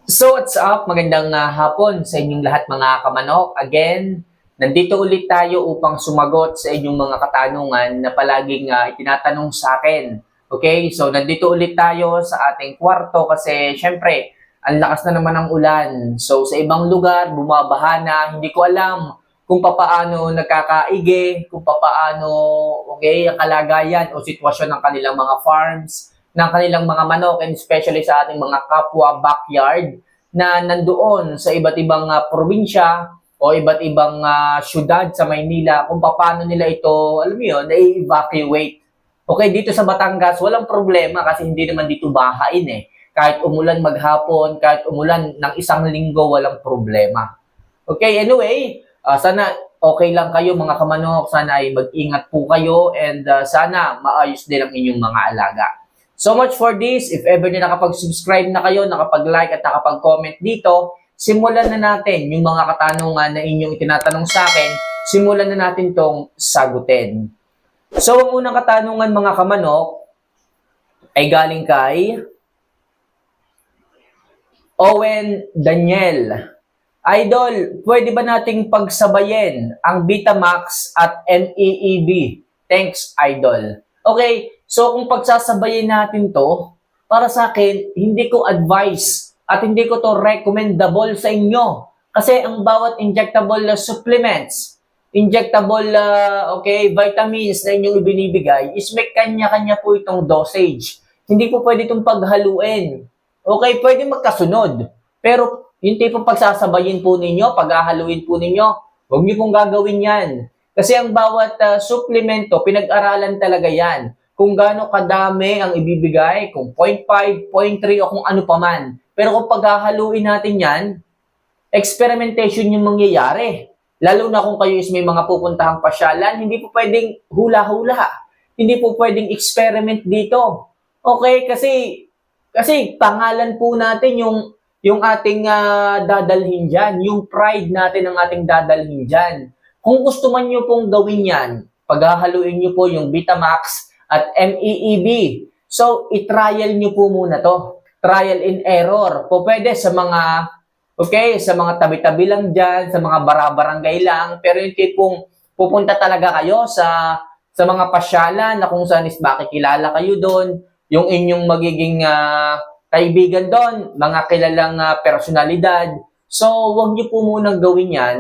So what's up? Magandang hapon sa inyong lahat mga kamanok. Again, nandito ulit tayo upang sumagot sa inyong mga katanungan na palaging itinatanong sa akin. Okay? So nandito ulit tayo sa ating kwarto kasi syempre, ang lakas na naman ng ulan. So sa ibang lugar, bumabaha na. Hindi ko alam kung papaano nagkakaigi, kung papaano okay, ang kalagayan o sitwasyon ng kanilang mga farms, ng kanilang mga manok, and especially sa ating mga kapwa backyard na nandoon sa iba't ibang probinsya o iba't ibang syudad sa Maynila, kung paano nila ito, alam mo yun, na-evacuate. Okay, dito sa Batangas, walang problema kasi hindi naman dito bahain eh. Kahit umulan maghapon, kahit umulan ng isang linggo, walang problema. Okay, anyway, sana okay lang kayo mga kamanok, sana ay mag-ingat po kayo, and sana maayos din ang inyong mga alaga. So much for this. If ever na nakapag-subscribe na kayo, nakapag-like at nakapag-comment dito, simulan na natin yung mga katanungan na inyong itinatanong sa akin. Simulan na natin tong sagutin. So ang unang katanungan mga kamanok ay galing kay Owen Daniel. Idol, pwede ba nating pagsabayin ang Betamax at MEEB? Thanks, Idol. Okay, so kung pagsasabayin natin to, para sa akin, hindi ko advice at hindi ko to recommendable sa inyo. Kasi ang bawat injectable supplements, injectable vitamins na inyong ibinibigay is may kanya-kanya po itong dosage. Hindi po pwede itong paghaluin. Okay, pwede magkasunod. Pero yung tipong pagsasabayin po ninyo, paghahaluin po ninyo, huwag niyo pong gagawin yan. Kasi ang bawat suplemento, pinag-aralan talaga yan. Kung gaano kadami ang ibibigay, kung 0.5, 0.3 o kung ano pa man. Pero kung paghahaluin natin yan, experimentation yung mangyayari. Lalo na kung kayo is may mga pupuntahang pasyalan, hindi po pwedeng hula-hula. Hindi po pwedeng experiment dito. Okay, kasi pangalan po natin yung ating dadalhin dyan, yung pride natin ang ating dadalhin dyan. Kung gusto man nyo pong gawin yan, paghahaluin nyo po yung Betamax at MEEB. So, i-trial nyo po muna to. Trial and error. Po pwede sa mga, sa mga tabi-tabi lang dyan, sa mga barabarangay lang, pero yung tipong pupunta talaga kayo sa mga pasyalan na kung saan is makikilala kayo doon, yung inyong magiging kaibigan doon, mga kilalang personalidad. So, wag niyo po munang gawin yan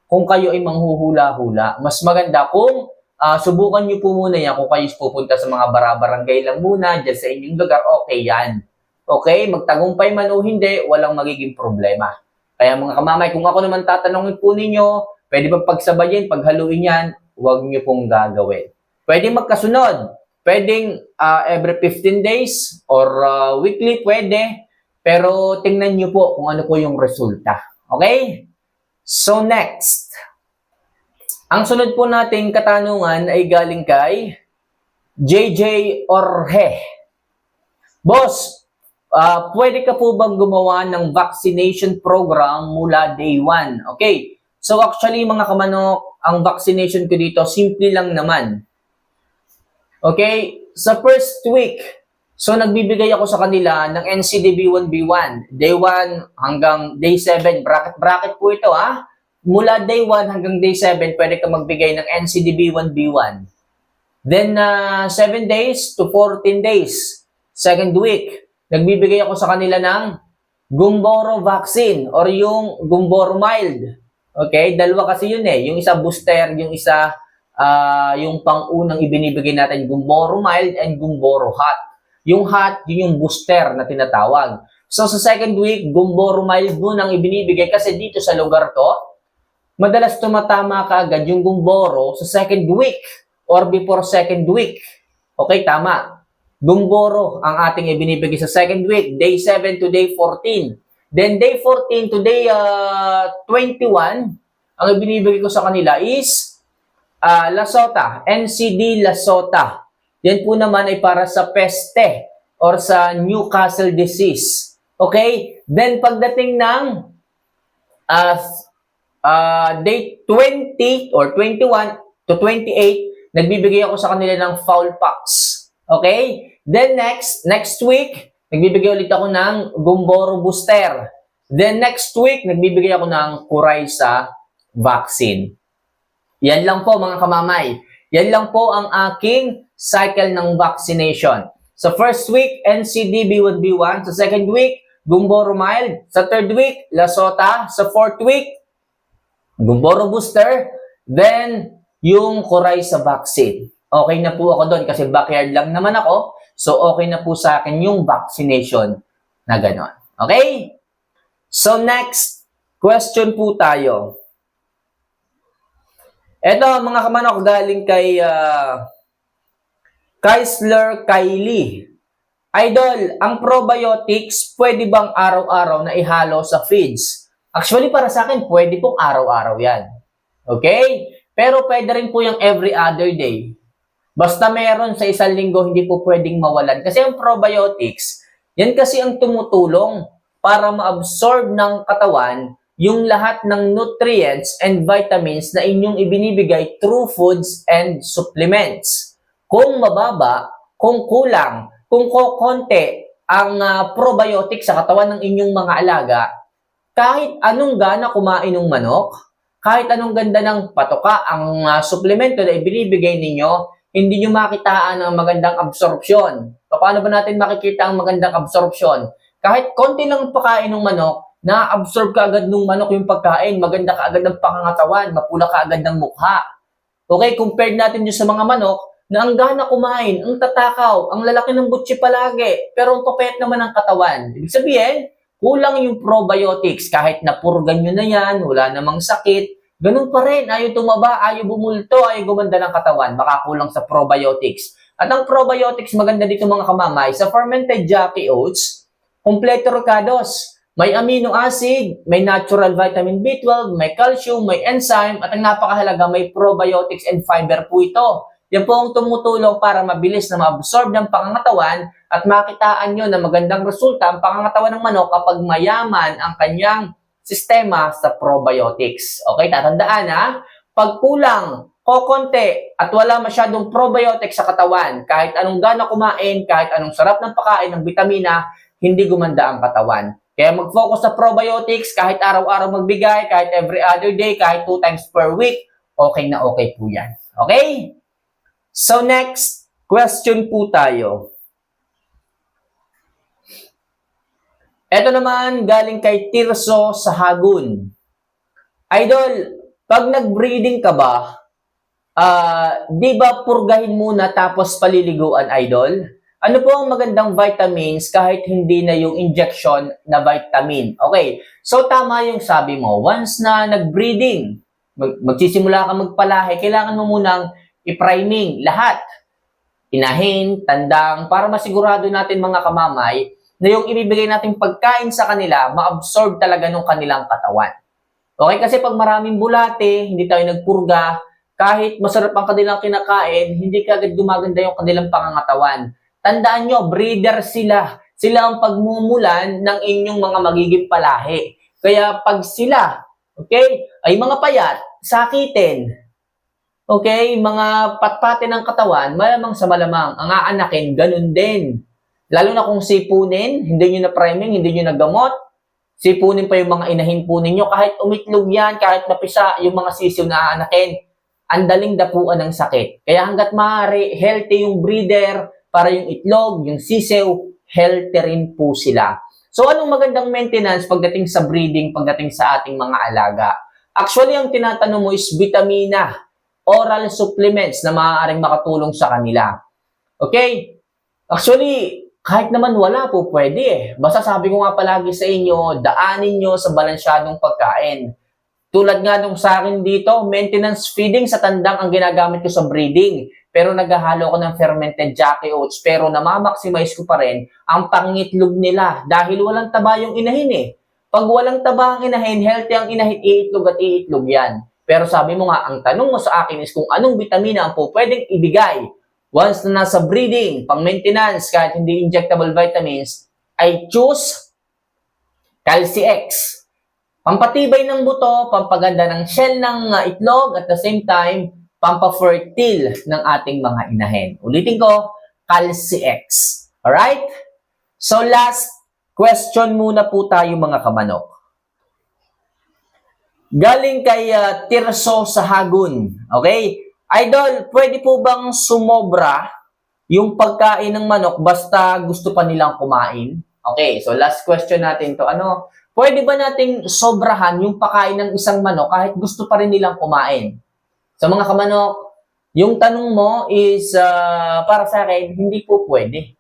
kung kayo ay manghuhula-hula. Mas maganda kung subukan niyo po muna yan kung kayo pupunta sa mga barabarangay lang muna, dyan sa inyong lugar, okay yan. Okay, magtagumpay man o hindi, walang magiging problema. Kaya mga kamamay, kung ako naman tatanungin po ninyo, pwede ba pagsabayin, paghaluin yan, wag niyo pong gagawin. Pwede magkasunod. Pwedeng every 15 days or weekly, pwede. Pero tingnan nyo po kung ano po yung resulta. Okay? So next. Ang sunod po nating katanungan ay galing kay JJ Orhe. Boss, pwede ka po bang gumawa ng vaccination program mula day 1? Okay. So actually mga kamanok, ang vaccination ko dito, simple lang naman. Okay, sa first week, so nagbibigay ako sa kanila ng NCDB1B1. Day 1 hanggang day 7, bracket po ito ha. Mula day 1 hanggang day 7, pwede ka magbigay ng NCDB1B1. Then, 7 days to 14 days, second week, nagbibigay ako sa kanila ng Gumboro vaccine or yung Gumboro mild. Okay, dalawa kasi yun eh. Yung isa booster, yung isa yung pang-unang ibinibigay natin, Gumboro mild and Gumboro hot. Yung hot, yun yung booster na tinatawag. So sa second week, Gumboro mild doon ang ibinibigay kasi dito sa lugar to, madalas tumatama ka agad yung Gumboro sa second week or before second week. Okay, tama. Gumboro ang ating ibinibigay sa second week, day 7 to day 14. Then day 14 to day 21, ang ibinibigay ko sa kanila is Lasota, NCD Lasota. Yan po naman ay para sa peste or sa Newcastle disease. Okay? Then pagdating ng day 20 or 21 to 28, nagbibigay ako sa kanila ng foul pox. Okay? Then next week, nagbibigay ulit ako ng Gumboro booster. Then next week, nagbibigay ako ng Coryza vaccine. Yan lang po mga kamamay. Yan lang po ang aking cycle ng vaccination. Sa first week, NCD B1B1. Sa second week, Gumboro Mild. Sa third week, Lasota. Sa fourth week, Gumboro Booster. Then, yung Coryza vaccine. Okay na po ako doon kasi backyard lang naman ako. So, okay na po sa akin yung vaccination na gano'n. Okay? So, next question po tayo. Ito, mga kamanok, galing kay Kaisler Kylie. Idol, ang probiotics, pwede bang araw-araw na ihalo sa feeds? Actually, para sa akin, pwede pong araw-araw yan. Okay? Pero pwede rin po yung every other day. Basta meron sa isang linggo, hindi po pwedeng mawalan. Kasi ang probiotics, yan kasi ang tumutulong para ma-absorb ng katawan yung lahat ng nutrients and vitamins na inyong ibinibigay through foods and supplements. Kung mababa, kung kulang, kung kokonti ang probiotics sa katawan ng inyong mga alaga, kahit anong gana kumain ng manok, kahit anong ganda ng patoka ang suplemento na ibinibigay ninyo, hindi nyo makitaan ang magandang absorption. Paano ba natin makikita ang magandang absorption? Kahit konti lang pagkain ng manok, na-absorb ka agad ng manok yung pagkain, maganda ka agad ng pangangatawan, mapula ka agad ng mukha. Okay, compared natin yun sa mga manok, na ang gana kumain, ang tatakaw, ang lalaki ng butsi palagi, pero ang papayat naman ang katawan. Ibig sabihin, kulang yung probiotics, kahit napurgan nyo na yan, wala namang sakit, ganun pa rin, ayaw tumaba, ayaw bumulto, ayaw gumanda ng katawan, baka kulang sa probiotics. At ang probiotics, maganda dito mga kamamay, sa fermented Jackie Oats, kompleto ricados. May amino acid, may natural vitamin B12, may calcium, may enzyme, at ang napakahalaga, may probiotics and fiber po ito. Yan po ang tumutulong para mabilis na ma-absorb ng pangangatawan at makitaan nyo na magandang resulta ang pangangatawan ng manok kapag mayaman ang kanyang sistema sa probiotics. Okay, tatandaan ha? Pag kulang, kokonti, at wala masyadong probiotics sa katawan, kahit anong gana kumain, kahit anong sarap ng pagkain ng vitamina, hindi gumanda ang katawan. Kaya mag-focus sa probiotics, kahit araw-araw magbigay, kahit every other day, kahit 2 times per week, okay na okay po yan. Okay? So next question po tayo. Ito naman galing kay Tirso sa Hagun. Idol, pag nag-breeding ka ba, di ba purgahin muna tapos paliliguan, Idol? Ano po ang magandang vitamins kahit hindi na yung injection na vitamin? Okay, so tama yung sabi mo. Once na nag-breeding, magsisimula ka magpalahi, kailangan mo munang i-priming lahat. Inahin, tandang, para masigurado natin mga kamamay na yung ibibigay nating pagkain sa kanila, ma-absorb talaga ng kanilang katawan. Okay, kasi pag maraming bulate, hindi tayo nagpurga, kahit masarap ang kanilang kinakain, hindi kagad gumaganda yung kanilang pangangatawan. Tandaan nyo, breeder sila. Sila ang pagmumulan ng inyong mga magiging palahi. Kaya pag sila, okay, ay mga payat, sakitin, okay, mga patpate ng katawan, malamang sa malamang, ang aanakin, ganun din. Lalo na kung sipunin, hindi nyo na priming, hindi nyo na gamot, sipunin pa yung mga inahin po ninyo, kahit umitlog yan, kahit mapisa yung mga sisiw na aanakin, ang daling dapuan ng sakit. Kaya hanggat maaari, healthy yung breeder, para yung itlog, yung sisiw, healthy rin po sila. So, anong magandang maintenance pagdating sa breeding, pagdating sa ating mga alaga? Actually, ang tinatanong mo is vitamina, oral supplements na maaaring makatulong sa kanila. Okay? Actually, kahit naman wala po, pwede eh. Basta sabi ko nga palagi sa inyo, daanin nyo sa balansyadong pagkain. Tulad nga nung sa akin dito, maintenance feeding sa tandang ang ginagamit ko sa breeding. Pero naghahalo ko ng fermented Jackie Oats, pero namamaximize ko pa rin ang pangitlog nila dahil walang taba yung inahin eh. Pag walang taba ang inahin, healthy ang inahin, iitlog at iitlog yan. Pero sabi mo nga, ang tanong mo sa akin is kung anong vitamina ang po pwedeng ibigay once na nasa breeding, pang maintenance, kahit hindi injectable vitamins, I choose Calci-X. Pampatibay ng buto, pampaganda ng shell ng itlog, at the same time, pampafertile ng ating mga inahin. Ulitin ko, Calci-X. Alright? So last question muna po tayo mga kamanok. Galing kay Tirso Sahagun. Okay? Idol, pwede po bang sumobra yung pagkain ng manok basta gusto pa nilang kumain? Okay, so last question natin to. Ano, pwede ba nating sobrahan yung pagkain ng isang manok kahit gusto pa rin nilang kumain? Sa mga kamanok, yung tanong mo is para sa akin, hindi po pwede.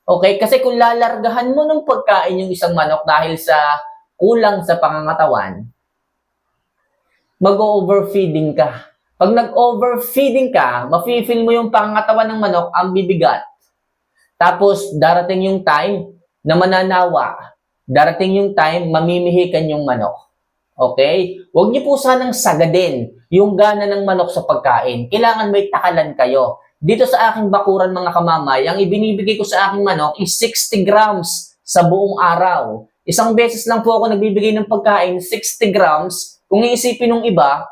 Okay, kasi kung lalargahan mo ng pagkain yung isang manok dahil sa kulang sa pangangatawan, mag-overfeeding ka. Pag nag-overfeeding ka, mafe-feel mo yung pangangatawan ng manok ang bibigat. Tapos, darating yung time na mananawa. Darating yung time, mamimihikan yung manok. Okay? Huwag niyo po sanang sagadin yung gana ng manok sa pagkain. Kailangan may takalan kayo. Dito sa aking bakuran mga kamamay, ang ibinibigay ko sa aking manok is 60 grams sa buong araw. Isang beses lang po ako nagbibigay ng pagkain, 60 grams. Kung iisipin ng iba,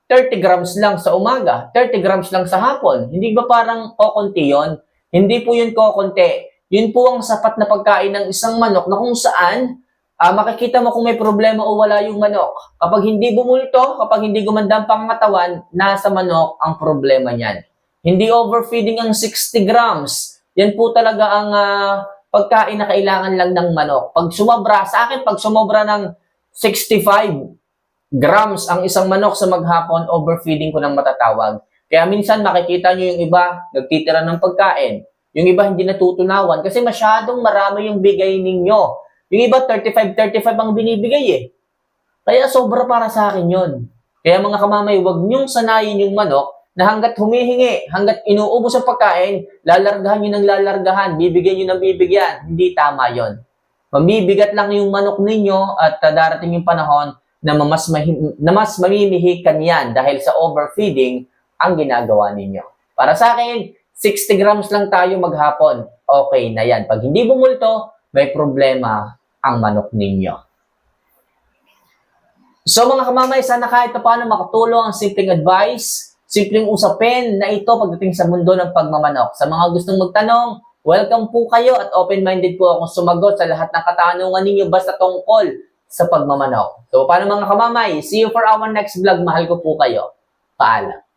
30 grams lang sa umaga, 30 grams lang sa hapon. Hindi ba parang kokonti yun? Hindi po yun kokonti. Yun po ang sapat na pagkain ng isang manok na kung saan makikita mo kung may problema o wala yung manok. Kapag hindi bumulto, kapag hindi gumanda ang pangangatawan, nasa manok ang problema niyan. Hindi overfeeding ang 60 grams. Yan po talaga ang pagkain na kailangan lang ng manok. Pag sumobra, sa akin, pag sumobra ng 65 grams ang isang manok sa maghapon, overfeeding ko ng matatawag. Kaya minsan makikita nyo yung iba, nagtitira ng pagkain. Yung iba hindi natutunawan kasi masyadong marami yung bigay ninyo. Yung iba 35 ang binibigay eh. Kaya sobra para sa akin yun. Kaya mga kamamay, huwag nyong sanayin yung manok na hanggat humihingi, hanggat inuubos ang pagkain, lalargahan nyo ng lalargahan, bibigyan nyo ng bibigyan. Hindi tama yon. Mamibigat lang yung manok ninyo at darating yung panahon na mas mamimihikan yan dahil sa overfeeding ang ginagawa ninyo. Para sa akin, 60 grams lang tayo maghapon. Okay na yan. Pag hindi bumulto, may problema ang manok ninyo. So mga kamamay, sana kahit paano makatulong ang simpleng advice, simpleng usapin na ito pagdating sa mundo ng pagmamanok. Sa mga gustong magtanong, welcome po kayo at open-minded po akong sumagot sa lahat ng katanungan ninyo basta tungkol sa pagmamanok. So paano mga kamamay, see you for our next vlog. Mahal ko po kayo. Paalam.